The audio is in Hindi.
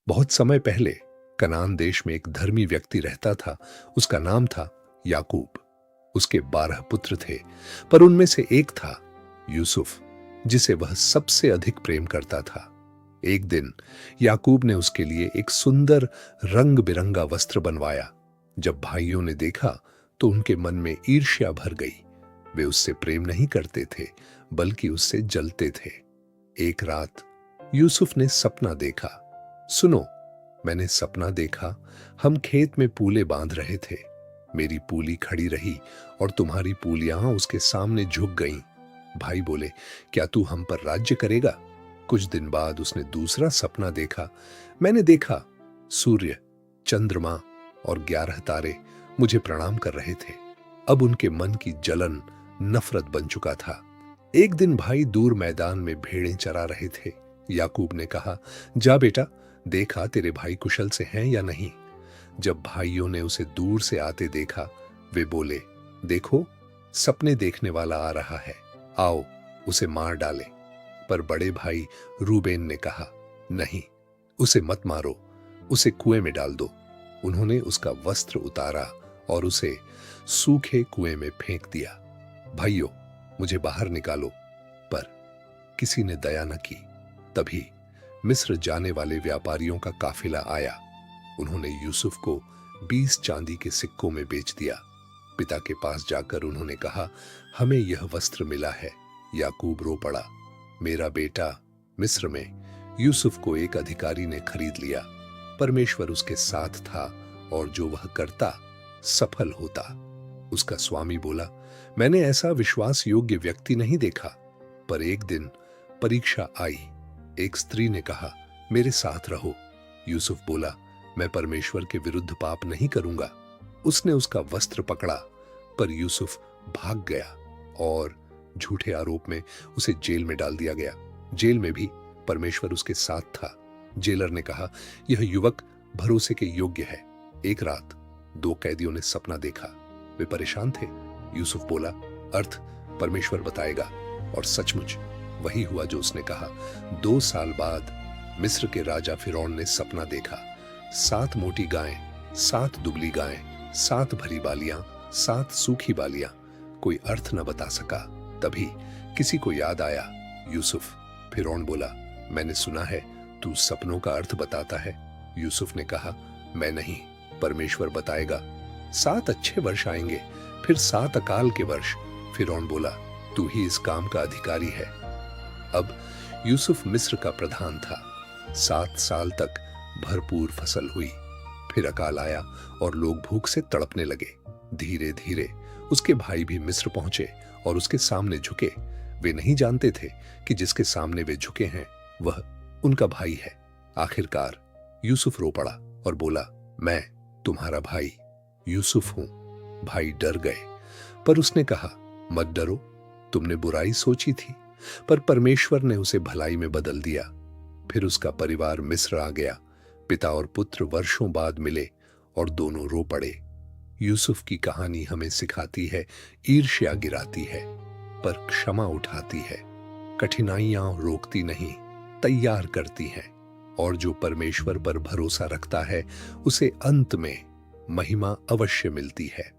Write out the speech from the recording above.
बहुत समय पहले कनान देश में एक धर्मी व्यक्ति रहता था। उसका नाम था याकूब। उसके 12 पुत्र थे, पर उनमें से एक था यूसुफ, जिसे वह सबसे अधिक प्रेम करता था। एक दिन याकूब ने उसके लिए एक सुंदर रंग बिरंगा वस्त्र बनवाया। जब भाइयों ने देखा तो उनके मन में ईर्ष्या भर गई। वे उससे प्रेम नहीं करते थे, बल्कि उससे जलते थे। एक रात यूसुफ ने सपना देखा। सुनो, मैंने सपना देखा, हम खेत में पूले बांध रहे थे। मेरी पूली खड़ी रही और तुम्हारी पूलियां उसके सामने झुक गईं। भाई बोले, क्या तू हम पर राज्य करेगा? कुछ दिन बाद उसने दूसरा सपना देखा। मैंने देखा सूर्य, चंद्रमा और 11 तारे मुझे प्रणाम कर रहे थे। अब उनके मन की जलन नफरत बन चुका था। एक दिन भाई दूर मैदान में भेड़ें चरा रहे थे। याकूब ने कहा, जा बेटा, देखा तेरे भाई कुशल से हैं या नहीं। जब भाइयों ने उसे दूर से आते देखा, वे बोले, देखो, सपने देखने वाला आ रहा है, आओ उसे मार डालें। पर बड़े भाई रूबेन ने कहा, नहीं, उसे मत मारो, उसे कुएं में डाल दो। उन्होंने उसका वस्त्र उतारा और उसे सूखे कुएं में फेंक दिया। भाइयों, मुझे बाहर निकालो। पर किसी ने दया न की। तभी मिस्र जाने वाले व्यापारियों का काफिला आया। उन्होंने यूसुफ को 20 चांदी के सिक्कों में बेच दिया। पिता के पास जाकर उन्होंने कहा, हमें यह वस्त्र मिला है। याकूब रो पड़ा, मेरा बेटा। मिस्र में यूसुफ को एक अधिकारी ने खरीद लिया। परमेश्वर उसके साथ था और जो वह करता सफल होता। उसका स्वामी बोला, मैंने ऐसा विश्वास योग्य व्यक्ति नहीं देखा। पर एक दिन परीक्षा आई। एक स्त्री ने कहा, मेरे साथ रहो। यूसुफ बोला, मैं परमेश्वर के विरुद्ध पाप नहीं करूंगा। उसने उसका वस्त्र पकड़ा, पर यूसुफ भाग गया और झूठे आरोप में उसे जेल में डाल दिया गया। जेल में भी परमेश्वर उसके साथ था। जेलर ने कहा, यह युवक भरोसे के योग्य है। एक रात 2 कैदियों ने सपना देखा। वे परेशान थे। यूसुफ बोला, अर्थ परमेश्वर बताएगा। और सचमुच वही हुआ जो उसने कहा। 2 साल बाद मिस्र के राजा फिरौन ने सपना देखा। 7 मोटी गायें, 7 दुबली गायें, 7 भरी बालियां, 7 सूखी बालियां। कोई अर्थ न बता सका। तभी किसी को याद आया, यूसुफ। फिरौन बोला, मैंने सुना है तू सपनों का अर्थ बताता है। यूसुफ ने कहा, मैं नहीं, परमेश्वर बताएगा। 7 अच्छे वर्ष आएंगे, फिर 7 अकाल के वर्ष। फिरौन बोला, तू ही इस काम का अधिकारी है। अब यूसुफ मिस्र का प्रधान था। 7 साल तक भरपूर फसल हुई। फिर अकाल आया और लोग भूख से तड़पने लगे। धीरे धीरे उसके भाई भी मिस्र पहुंचे और उसके सामने झुके। वे नहीं जानते थे कि जिसके सामने वे झुके हैं वह उनका भाई है। आखिरकार यूसुफ रो पड़ा और बोला, मैं तुम्हारा भाई यूसुफ हूं। भाई डर गए, पर उसने कहा, मत डरो, तुमने बुराई सोची थी, पर परमेश्वर ने उसे भलाई में बदल दिया। फिर उसका परिवार मिस्र आ गया। पिता और पुत्र वर्षों बाद मिले और दोनों रो पड़े। यूसुफ की कहानी हमें सिखाती है, ईर्ष्या गिराती है, पर क्षमा उठाती है। कठिनाइयां रोकती नहीं, तैयार करती हैं। और जो परमेश्वर पर भरोसा रखता है, उसे अंत में महिमा अवश्य मिलती है।